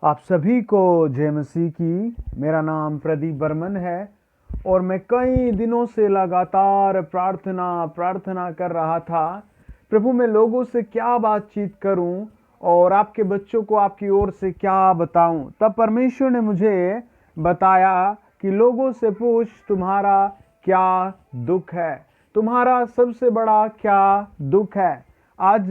आप सभी को जय मसीह की। मेरा नाम प्रदीप बर्मन है और मैं कई दिनों से लगातार प्रार्थना कर रहा था, प्रभु मैं लोगों से क्या बातचीत करूं और आपके बच्चों को आपकी ओर से क्या बताऊं। तब परमेश्वर ने मुझे बताया कि लोगों से पूछ तुम्हारा क्या दुख है, तुम्हारा सबसे बड़ा क्या दुख है। आज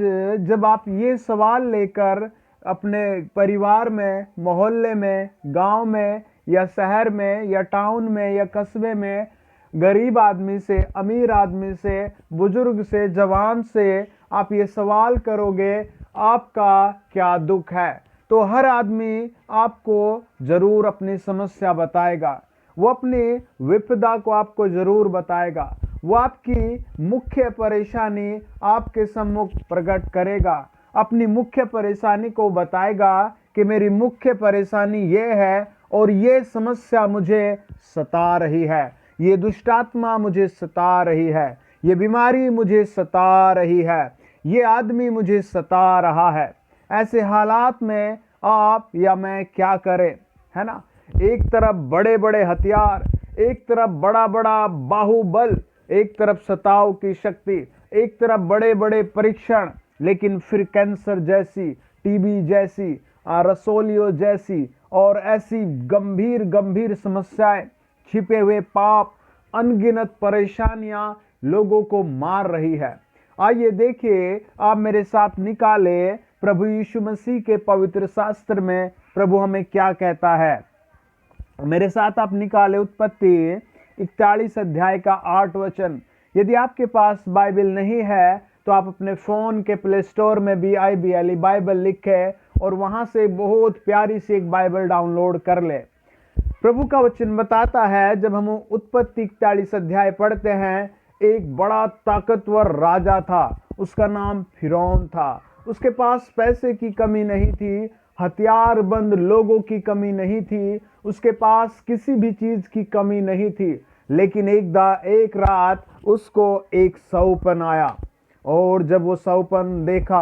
जब आप ये सवाल लेकर अपने परिवार में, मोहल्ले में, गांव में या शहर में या टाउन में या कस्बे में गरीब आदमी से, अमीर आदमी से, बुजुर्ग से, जवान से आप ये सवाल करोगे आपका क्या दुख है, तो हर आदमी आपको जरूर अपनी समस्या बताएगा। वो अपनी विपदा को आपको जरूर बताएगा। वो आपकी मुख्य परेशानी आपके सम्मुख प्रकट करेगा। अपनी मुख्य परेशानी को बताएगा कि मेरी मुख्य परेशानी ये है और ये समस्या मुझे सता रही है, ये दुष्टात्मा मुझे सता रही है, ये बीमारी मुझे सता रही है, ये आदमी मुझे सता रहा है। ऐसे हालात में आप या मैं क्या करें, है ना। एक तरफ बड़े बड़े हथियार, एक तरफ बड़ा बड़ा बाहुबल, एक तरफ सताव की शक्ति, एक तरफ बड़े बड़े परीक्षण, लेकिन फिर कैंसर जैसी, टीबी जैसी, रसोलियो जैसी और ऐसी गंभीर गंभीर समस्याएं, छिपे हुए पाप, अनगिनत परेशानियां लोगों को मार रही है। आइए देखिए, आप मेरे साथ निकाले प्रभु यीशु मसीह के पवित्र शास्त्र में प्रभु हमें क्या कहता है। मेरे साथ आप निकाले उत्पत्ति 41 अध्याय का 8 वचन। यदि आपके पास बाइबल नहीं है तो आप अपने फोन के प्ले स्टोर में BIBLE बाइबल लिखे और वहां से बहुत प्यारी सी एक बाइबल डाउनलोड कर ले। प्रभु का वचन बताता है, जब हम उत्पत्ति 41 अध्याय पढ़ते हैं, एक बड़ा ताकतवर राजा था, उसका नाम फिरौन था। उसके पास पैसे की कमी नहीं थी, हथियारबंद लोगों की कमी नहीं थी, उसके पास किसी भी चीज की कमी नहीं थी। लेकिन एक रात उसको एक सौपन आया और जब वो सौपन देखा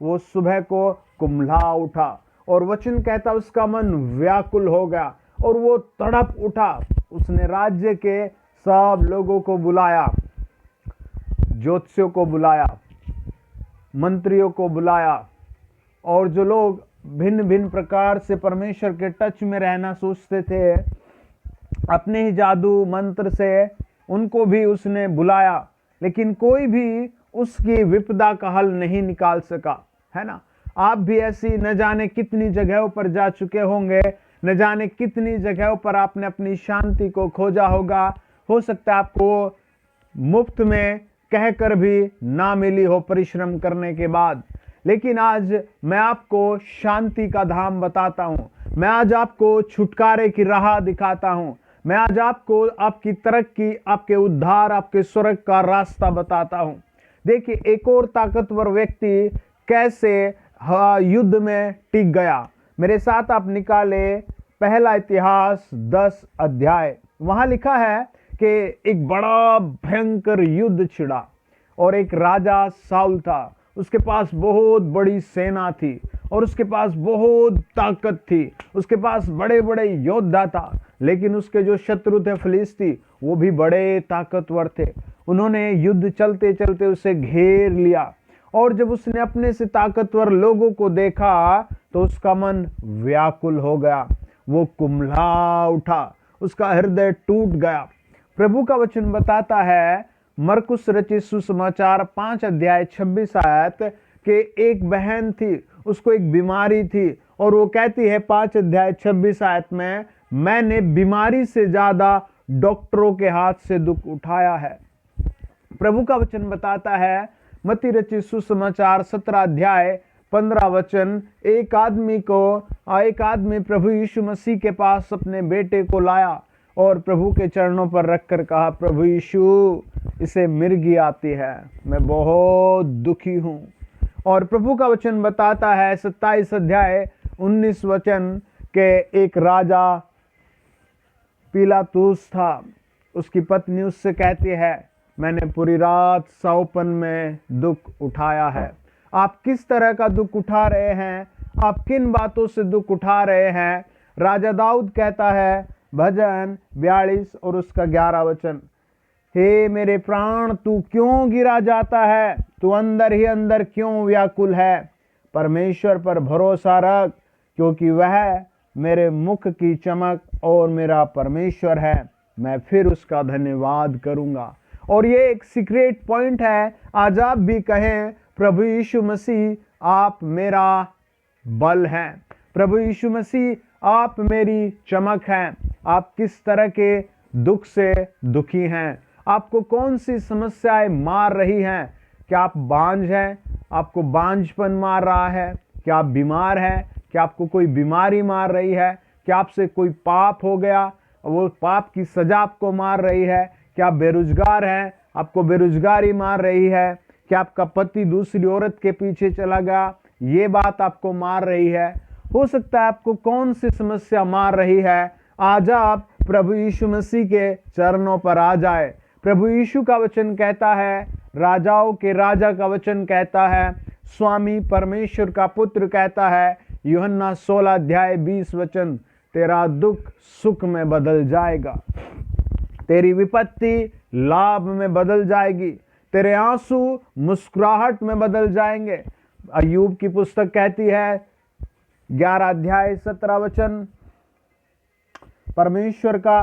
वो सुबह को कुम्हला उठा और वचन कहता उसका मन व्याकुल हो गया और वो तड़प उठा। उसने राज्य के सब लोगों को बुलाया, ज्योतिषियों को बुलाया, मंत्रियों को बुलाया और जो लोग भिन्न भिन्न प्रकार से परमेश्वर के टच में रहना सोचते थे, अपने ही जादू मंत्र से उनको भी उसने बुलाया, लेकिन कोई भी उसकी विपदा का हल नहीं निकाल सका, है ना। आप भी ऐसी न जाने कितनी जगहों पर जा चुके होंगे, न जाने कितनी जगहों पर आपने अपनी शांति को खोजा होगा। हो सकता है आपको मुफ्त में कहकर भी ना मिली हो परिश्रम करने के बाद, लेकिन आज मैं आपको शांति का धाम बताता हूं। मैं आज आपको छुटकारे की राह दिखाता हूं। मैं आज आपको आपकी तरक्की, आपके उद्धार, आपके स्वर्ग का रास्ता बताता हूं। देखिए, एक और ताकतवर व्यक्ति कैसे युद्ध में टिक गया। मेरे साथ आप निकाले पहला इतिहास 10 अध्याय। वहां लिखा है कि एक बड़ा भयंकर युद्ध छिड़ा और एक राजा साउल था। उसके पास बहुत बड़ी सेना थी और उसके पास बहुत ताकत थी, उसके पास बड़े बड़े योद्धा था, लेकिन उसके जो शत्रु थे फिलिस्ती, वो भी बड़े ताकतवर थे। उन्होंने युद्ध चलते चलते उसे घेर लिया और जब उसने अपने से ताकतवर लोगों को देखा तो उसका मन व्याकुल हो गया, वो कुम्हला उठा, उसका हृदय टूट गया। प्रभु का वचन बताता है, मरकुस रचित सुसमाचार 5 अध्याय 26 आयत के एक बहन थी, उसको एक बीमारी थी और वो कहती है 5 अध्याय 26 आयत में, मैंने बीमारी से ज्यादा डॉक्टरों के हाथ से दुख उठाया है। प्रभु का वचन बताता है, मत्ती रचित सुसमाचार 17 अध्याय 15 वचन, एक आदमी प्रभु यीशु मसीह के पास अपने बेटे को लाया और प्रभु के चरणों पर रखकर कहा, प्रभु यीशु, इसे मिर्गी आती है, मैं बहुत दुखी हूं। और प्रभु का वचन बताता है 27 अध्याय 19 वचन के एक राजा पिलातुस था, उसकी पत्नी उससे कहती है, मैंने पूरी रात सौपन में दुख उठाया है। आप किस तरह का दुख उठा रहे हैं? आप किन बातों से दुख उठा रहे हैं। राजा दाऊद कहता है, भजन 42 और उसका 11 वचन, हे मेरे प्राण तू क्यों गिरा जाता है, तू अंदर ही अंदर क्यों व्याकुल है। परमेश्वर पर भरोसा रख, क्योंकि वह मेरे मुख की चमक और मेरा परमेश्वर है, मैं फिर उसका धन्यवाद करूंगा। और ये एक सीक्रेट पॉइंट है। आज आप भी कहें, प्रभु यीशु मसीह आप मेरा बल हैं, प्रभु यीशु मसीह आप मेरी चमक हैं। आप किस तरह के दुख से दुखी हैं, आपको कौन सी समस्याएं मार रही हैं। क्या आप बांझ हैं, आपको बांझपन मार रहा है, क्या आप बीमार हैं, क्या आपको कोई बीमारी मार रही है, क्या आपसे कोई पाप हो गया, वो पाप की सजा आपको मार रही है। क्या आप बेरोजगार हैं, आपको बेरोजगारी मार रही है। क्या आपका पति दूसरी औरत के पीछे चला गया, ये बात आपको मार रही है। हो सकता है आपको कौन सी समस्या मार रही है। आज आप प्रभु यीशु मसीह के चरणों पर आ जाए। प्रभु यीशु का वचन कहता है, राजाओं के राजा का वचन कहता है, स्वामी परमेश्वर का पुत्र कहता है, यूहन्ना 16 अध्याय 20 वचन, तेरा दुख सुख में बदल जाएगा, तेरी विपत्ति लाभ में बदल जाएगी, तेरे आंसू मुस्कुराहट में बदल जाएंगे। अय्यूब की पुस्तक कहती है 11 अध्याय 17 वचन, परमेश्वर का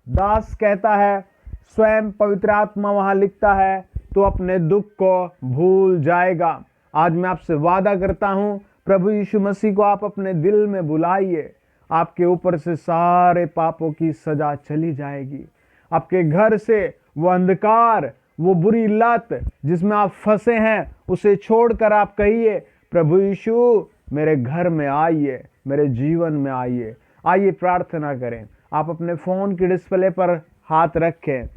दास कहता है, स्वयं पवित्र आत्मा वहां लिखता है, तो अपने दुख को भूल जाएगा। आज मैं आपसे वादा करता हूं, प्रभु यीशु मसीह को आप अपने दिल में बुलाइए, आपके ऊपर से सारे पापों की सजा चली जाएगी। आपके घर से वो अंधकार, वो बुरी लत जिसमें आप फंसे हैं, उसे छोड़कर आप कहिए, प्रभु यीशु मेरे घर में आइए, मेरे जीवन में आइए। आइए प्रार्थना करें। आप अपने फोन की डिस्प्ले पर हाथ रखें।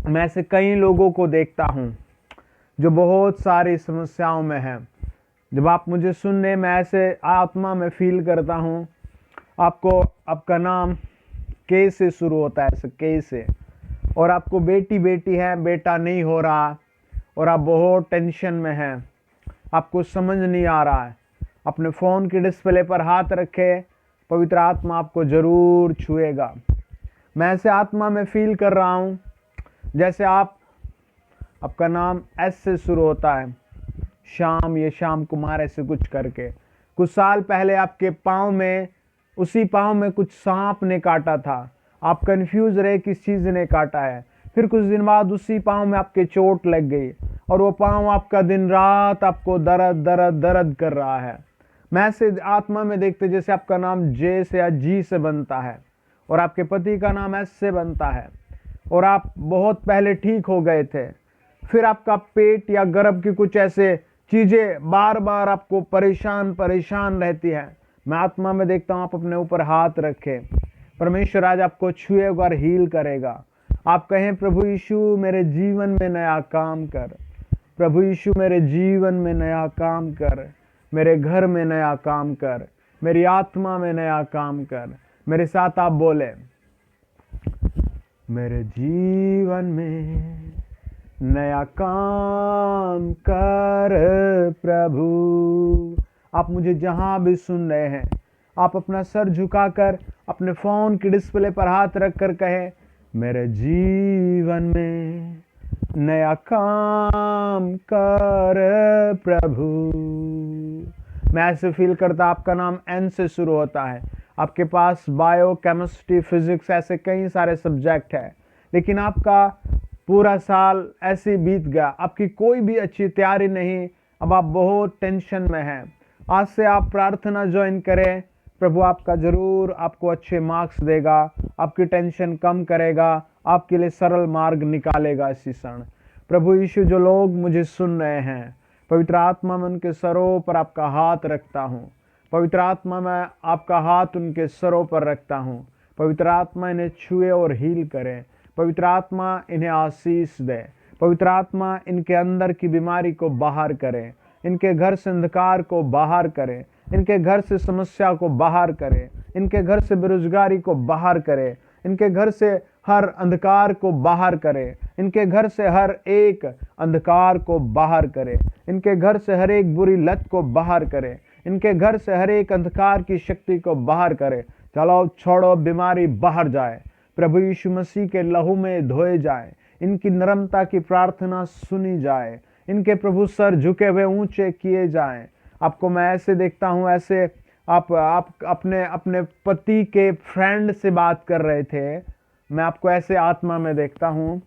मैं ऐसे कई लोगों को देखता हूं जो बहुत सारी समस्याओं में हैं। जब आप मुझे सुनने में ऐसे आत्मा में फील करता हूं, आपका नाम के से शुरू होता है, ऐसे के से, और आपको बेटी है, बेटा नहीं हो रहा, और आप बहुत टेंशन में हैं, आपको समझ नहीं आ रहा है। अपने फ़ोन की डिस्प्ले पर हाथ रखें, पवित्र आत्मा आपको जरूर छुएगा। मैं ऐसे आत्मा में फील कर रहा हूँ जैसे आपका नाम एस से शुरू होता है, श्याम, ये श्याम कुमार, ऐसे कुछ करके। कुछ साल पहले आपके पाँव में, उसी पाँव में कुछ सांप ने काटा था। आप कंफ्यूज रहे किस चीज़ ने काटा है। फिर कुछ दिन बाद उसी पाँव में आपके चोट लग गई और वो पाँव आपका दिन रात आपको दर्द दर्द दर्द कर रहा है। मैं ऐसे आत्मा में देखते जैसे आपका नाम जे से या जी से बनता है और आपके पति का नाम एस से बनता है और आप बहुत पहले ठीक हो गए थे। फिर आपका पेट या गर्भ की कुछ ऐसे चीज़ें बार बार आपको परेशान रहती है। मैं आत्मा में देखता हूँ, आप अपने ऊपर हाथ रखें, परमेश्वर आज आपको छुएगा और हील करेगा। आप कहें, प्रभु यीशु मेरे जीवन में नया काम कर, प्रभु यीशु मेरे जीवन में नया काम कर, मेरे घर में नया काम कर, मेरी आत्मा में नया काम कर। मेरे साथ आप बोले, मेरे जीवन में नया काम कर प्रभु। आप मुझे जहां भी सुन रहे हैं, आप अपना सर झुकाकर अपने फोन की डिस्प्ले पर हाथ रखकर कहें, मेरे जीवन में नया काम कर प्रभु। मैं ऐसे फील करता, आपका नाम एन से शुरू होता है, आपके पास बायो, केमिस्ट्री, फिजिक्स, ऐसे कई सारे सब्जेक्ट है, लेकिन आपका पूरा साल ऐसे बीत गया, आपकी कोई भी अच्छी तैयारी नहीं, अब आप बहुत टेंशन में हैं। आज से आप प्रार्थना ज्वाइन करें, प्रभु आपका जरूर आपको अच्छे मार्क्स देगा, आपकी टेंशन कम करेगा, आपके लिए सरल मार्ग निकालेगा इसी क्षण। प्रभु यीशु, जो लोग मुझे सुन रहे हैं, पवित्र आत्मा में उनके सरों पर आपका हाथ रखता हूँ, पवित्र आत्मा में आपका हाथ उनके सरों पर रखता हूँ। पवित्र आत्मा इन्हें छुए और हील करे, पवित्र आत्मा इन्हें आशीष दे, पवित्र आत्मा इनके अंदर की बीमारी को बाहर करे, इनके घर से अंधकार को बाहर करे, इनके घर से समस्या को बाहर करे, इनके घर से बेरोजगारी को बाहर करे, इनके घर से हर अंधकार को बाहर करे, इनके घर से हर एक अंधकार को बाहर करे, इनके घर से हर एक बुरी लत को बाहर करे, इनके घर से हर एक अंधकार की शक्ति को बाहर करे। चलो छोड़ो, बीमारी बाहर जाए, प्रभु यीशु मसीह के लहू में धोए जाए। इनकी नम्रता की प्रार्थना सुनी जाए, इनके प्रभु सर झुके हुए ऊंचे किए जाएं। आपको मैं ऐसे देखता हूं, ऐसे आप अपने अपने पति के फ्रेंड से बात कर रहे थे, मैं आपको ऐसे आत्मा में देखता हूं,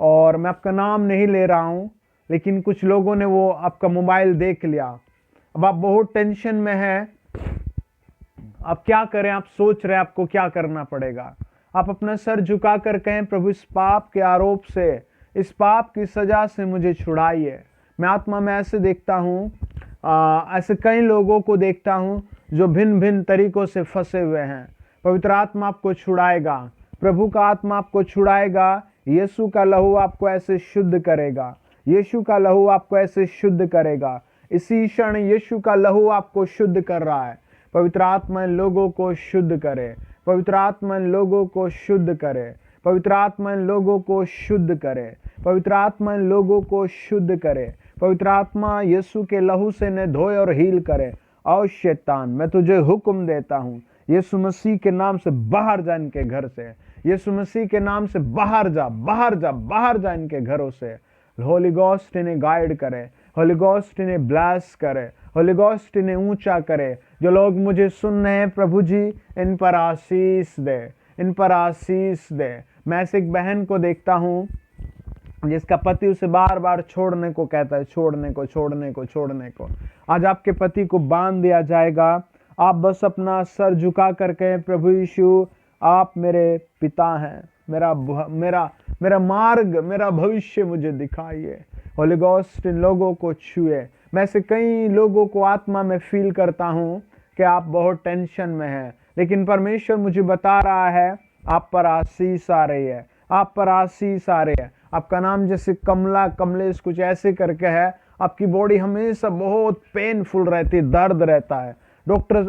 और मैं आपका नाम नहीं ले रहा हूं, लेकिन कुछ लोगों ने वो आपका मोबाइल देख लिया। अब आप बहुत टेंशन में हैं, आप क्या करें, आप सोच रहे हैं आपको क्या करना पड़ेगा। आप अपना सर झुकाकर कहें, प्रभु इस पाप के आरोप से, इस पाप की सजा से मुझे छुड़ाइए। मैं आत्मा में ऐसे देखता हूँ, ऐसे कई लोगों को देखता हूँ जो भिन्न भिन्न तरीकों से फंसे हुए हैं। पवित्र आत्मा आपको छुड़ाएगा, प्रभु का आत्मा आपको छुड़ाएगा। यीशु का लहू आपको ऐसे शुद्ध करेगा, यीशु का लहू आपको ऐसे शुद्ध करेगा। इसी क्षण यीशु का लहू आपको शुद्ध कर रहा है। पवित्र आत्मा इन लोगों को शुद्ध करे, पवित्र आत्मा इन लोगों को शुद्ध करे, पवित्र आत्मा इन लोगों को शुद्ध करे, पवित्र आत्मा इन लोगों को शुद्ध करे। पवित्र आत्मा यीशु के लहू से न धोए और हील करे। और शैतान, मैं तुझे हुक्म देता हूँ, यीशु मसीह के नाम से बाहर जा इनके घर से, यीशु मसीह के नाम से बाहर जा, बाहर जा, बाहर जा इनके घरों से। होली गोस्ट इन्हें गाइड करे, होली गोस्ट इन्हें ब्लेस करे, होली गोस्ट इन्हें ऊंचा करे। जो लोग मुझे सुन रहे हैं, प्रभु जी इन पर आशीष दे, इन पर आशीष दे। मैं ऐसे एक बहन को देखता हूँ जिसका पति उसे बार बार छोड़ने को कहता है, छोड़ने को, छोड़ने को, छोड़ने को। आज आपके पति को बांध दिया जाएगा। आप बस अपना सर झुका कर कहें, प्रभु यीशु आप मेरे पिता हैं, मेरा मार्ग, मेरा भविष्य मुझे दिखाइए। होली गोस्ट इन लोगों को छुए। मैं से कई लोगों को आत्मा में फील करता हूँ कि आप बहुत टेंशन में हैं, लेकिन परमेश्वर मुझे बता रहा है आप पर आशीष आ रही है, आप पर आशीष आ रही है। आपका नाम जैसे कमला, कमलेश कुछ ऐसे करके है। आपकी बॉडी हमेशा बहुत पेनफुल रहती है, दर्द रहता है।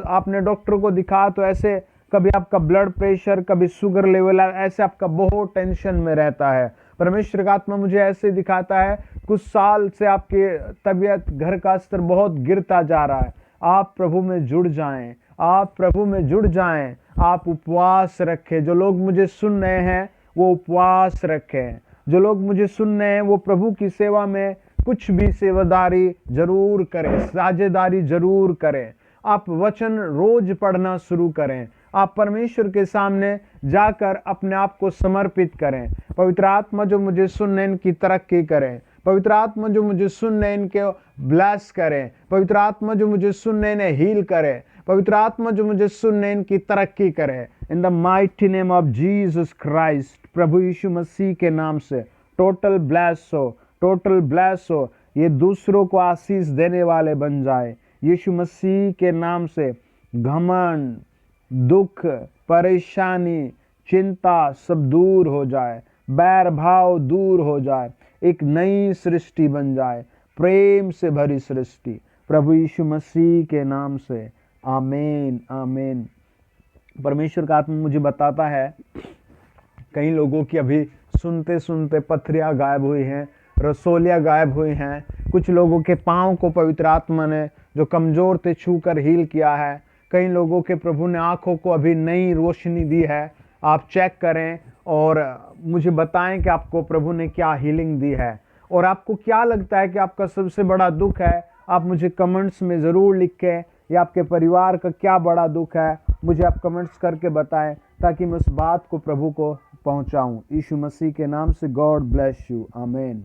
आपने डॉक्टर को दिखा तो ऐसे कभी आपका ब्लड प्रेशर, कभी शुगर लेवल, ऐसे आपका बहुत टेंशन में रहता है। परमेश्वर का आत्मा मुझे ऐसे दिखाता है कुछ साल से आपकी तबीयत, घर का स्तर बहुत गिरता जा रहा है। आप प्रभु में जुड़ जाएं, आप प्रभु में जुड़ जाएं, आप उपवास रखें। जो लोग मुझे सुन रहे हैं वो उपवास रखें, जो लोग मुझे सुन रहे हैं वो प्रभु की सेवा में कुछ भी सेवादारी जरूर करें, साझेदारी जरूर करें। आप वचन रोज पढ़ना शुरू करें, आप परमेश्वर के सामने जाकर अपने आप को समर्पित करें। पवित्र आत्मा जो मुझे सुनने इनकी तरक्की करें, पवित्र आत्मा जो मुझे सुनने इनके ब्लेस करें, पवित्र आत्मा जो मुझे सुनने इन्हें हील करे, पवित्र आत्मा जो मुझे सुनने इनकी तरक्की करे। In the mighty name of Jesus Christ, प्रभु यीशु मसीह के नाम से टोटल ब्लेस हो, टोटल ब्लेस हो। ये दूसरों को आशीष देने वाले बन जाए। यीशु मसीह के नाम से घमंड, दुख, परेशानी, चिंता सब दूर हो जाए, बैर भाव दूर हो जाए, एक नई सृष्टि बन जाए, प्रेम से भरी सृष्टि, प्रभु यीशु मसीह के नाम से। आमीन, आमीन। परमेश्वर का आत्मा मुझे बताता है कई लोगों की अभी सुनते सुनते पथरियां गायब हुई हैं, रसोलियां गायब हुई हैं। कुछ लोगों के पाँव को पवित्र आत्मा ने जो कमजोर थे छू कर हील किया है। कई लोगों के प्रभु ने आंखों को अभी नई रोशनी दी है। आप चेक करें और मुझे बताएं कि आपको प्रभु ने क्या हीलिंग दी है, और आपको क्या लगता है कि आपका सबसे बड़ा दुख है। आप मुझे कमेंट्स में ज़रूर लिखें, या आपके परिवार का क्या बड़ा दुख है मुझे आप कमेंट्स करके बताएं, ताकि मैं उस बात को प्रभु को पहुंचाऊं। यीशु मसीह के नाम से गॉड ब्लेस यू, आमीन।